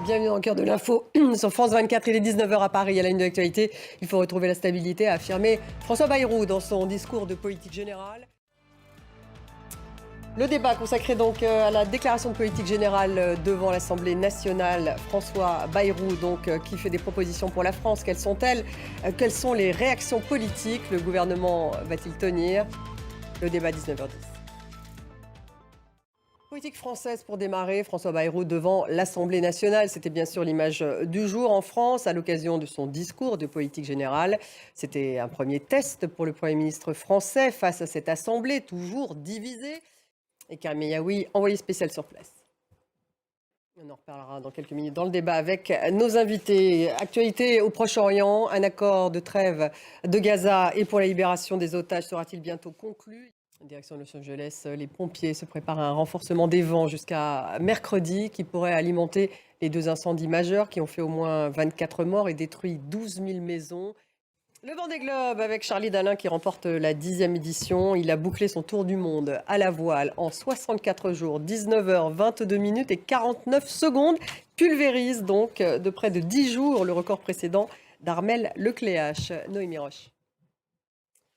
Bienvenue dans le cœur de l'info sur France 24. Il est 19h à Paris. À la ligne de l'actualité, il faut retrouver la stabilité, a affirmé François Bayrou dans son discours de politique générale. Le débat consacré donc à la déclaration de politique générale devant l'Assemblée nationale. François Bayrou donc qui fait des propositions pour la France. Quelles sont-elles? Quelles sont les réactions politiques? Le gouvernement va-t-il tenir? Le débat 19h10. Politique française pour démarrer, François Bayrou devant l'Assemblée nationale. C'était bien sûr l'image du jour en France à l'occasion de son discours de politique générale. C'était un premier test pour le Premier ministre français face à cette Assemblée toujours divisée. Et Karim Meyaoui, envoyé spécial sur place. On en reparlera dans quelques minutes dans le débat avec nos invités. Actualité au Proche-Orient, un accord de trêve de Gaza et pour la libération des otages sera-t-il bientôt conclu? Direction Los Angeles, les pompiers se préparent à un renforcement des vents jusqu'à mercredi qui pourrait alimenter les deux incendies majeurs qui ont fait au moins 24 morts et détruit 12 000 maisons. Le Vendée Globe avec Charlie Dalin qui remporte la 10e édition. Il a bouclé son tour du monde à la voile en 64 jours, 19h22 et 49 secondes. Pulvérise donc de près de 10 jours le record précédent d'Armel Lecléache. Noémie Roche.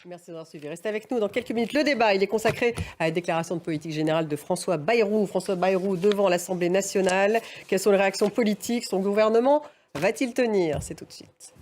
Merci d'avoir suivi. Restez avec nous dans quelques minutes. Le débat, il est consacré à la déclaration de politique générale de François Bayrou. François Bayrou devant l'Assemblée nationale. Quelles sont les réactions politiques? Son gouvernement va-t-il tenir? C'est tout de suite.